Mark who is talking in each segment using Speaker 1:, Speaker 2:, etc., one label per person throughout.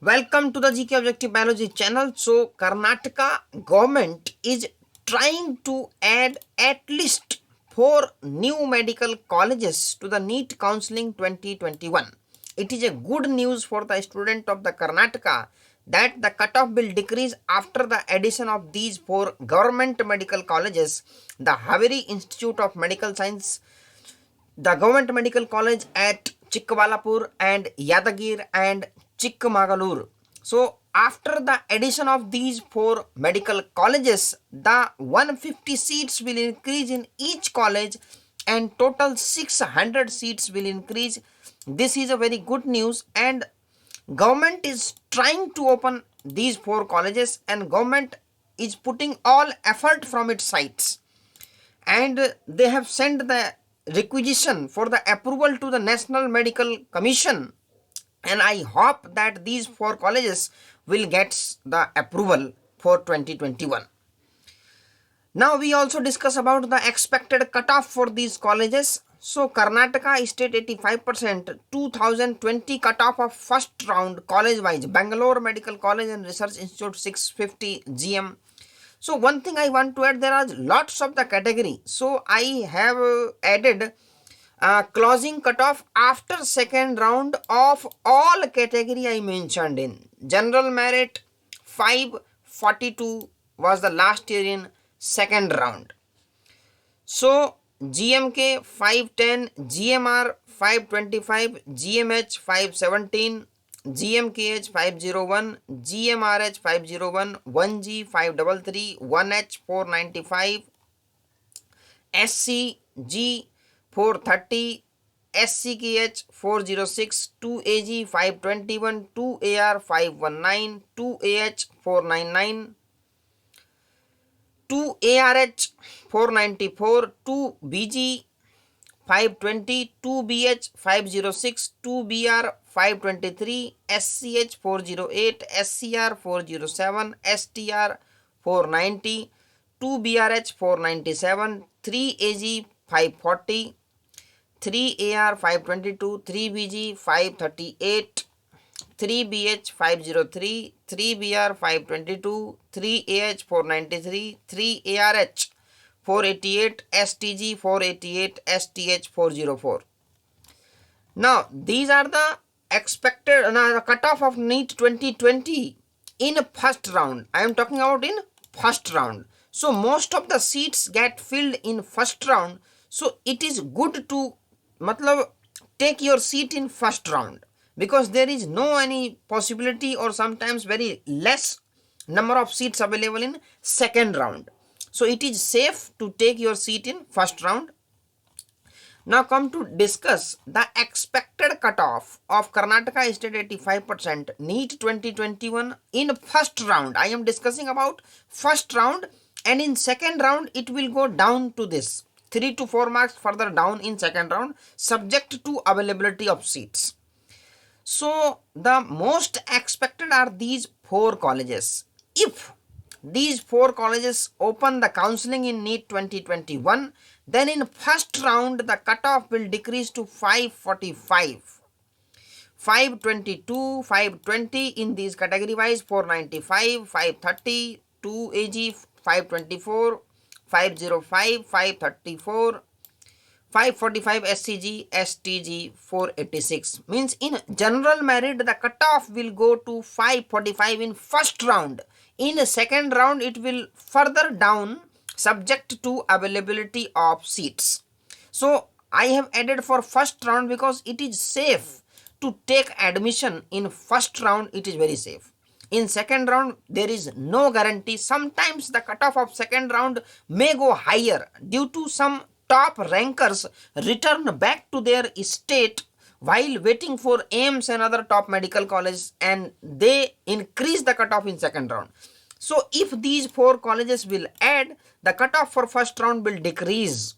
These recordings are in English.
Speaker 1: Welcome to the GK Objective Biology channel. So, Karnataka government is trying to add at least 4 new medical colleges to the NEET counseling 2021. It is a good news for the student of the Karnataka that the cutoff will decrease after the addition of these 4 government medical colleges. The Haveri Institute of Medical Science, the Government Medical College at Chikkabalapur and Yadagir and Chikmagalur. So, after the addition of these 4 medical colleges, the 150 seats will increase in each college and total 600 seats will increase. This is a very good news, and government is trying to open these 4 colleges, and government is putting all effort from its sides, and they have sent the requisition for the approval to the National Medical Commission, and I hope that these 4 colleges will get the approval for 2021. Now we also discuss about the expected cutoff for these colleges. So Karnataka state 85%, 2020 cutoff of first round college wise, Bangalore Medical College and Research Institute 650 GM. So one thing I want to add, there are lots of the category. So I have added closing cutoff after second round of all category I mentioned in. General merit 542 was the last year in second round. So GMK 510, GMR 525, GMH 517, GMKH 501, GMRH 501, 1G 533, 1H 495, SCG 430, SCKH 406, 2AG 521, 2AR 519, 2AH 499, 2ARH 494, 2BG 520, 2BH 506, 2BR 523, SCH 408, SCR 407, STR 490, 2BRH 497, 3AG 540, 3AR 522, 3BG 538, 3BH 503, 3BR 522, 3AH 493, 3ARH 488, STG 488, STH 404. Now these are the expected the cutoff of NEET 2020 in first round. I am talking about in first round. So most of the seats get filled in first round. So it is good to take your seat in first round, because there is no any possibility or sometimes very less number of seats available in second round. So it is safe to take your seat in first round. Now come to discuss the expected cutoff of Karnataka state 85% NEET 2021 in first round. I am discussing about first round, and in second round it will go down to this 3 to 4 marks further down in second round, subject to availability of seats. So the most expected are these 4 colleges. If these 4 colleges open the counseling in NEET 2021, then in first round the cutoff will decrease to 545, 522, 520 in these category wise, 495, 530, 2AG 524, 505, 534, 545 SCG, STG 486. Means in general merit the cutoff will go to 545 in first round. In second round it will further down, subject to availability of seats. So I have added for first round because it is safe to take admission in first round. It is very safe. In second round there is no guarantee. Sometimes the cutoff of second round may go higher due to some top rankers return back to their state while waiting for AIIMS and other top medical colleges, and they increase the cutoff in second round. So if these 4 colleges will add, the cutoff for first round will decrease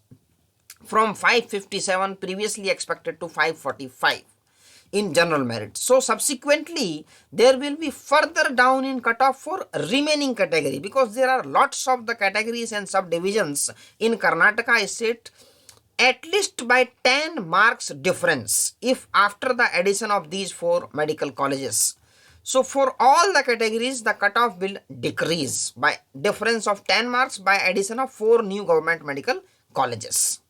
Speaker 1: from 557 previously expected to 545 in general merit. So subsequently there will be further down in cutoff for remaining category, because there are lots of the categories and subdivisions in Karnataka state, at least by 10 marks difference if after the addition of these 4 medical colleges. So for all the categories, the cutoff will decrease by difference of 10 marks by addition of 4 new government medical colleges.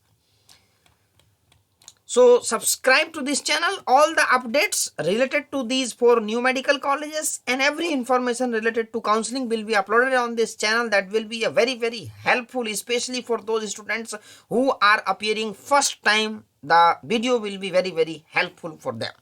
Speaker 1: So subscribe to this channel. All the updates related to these 4 new medical colleges and every information related to counseling will be uploaded on this channel. That will be a very helpful, especially for those students who are appearing first time. The video will be very helpful for them.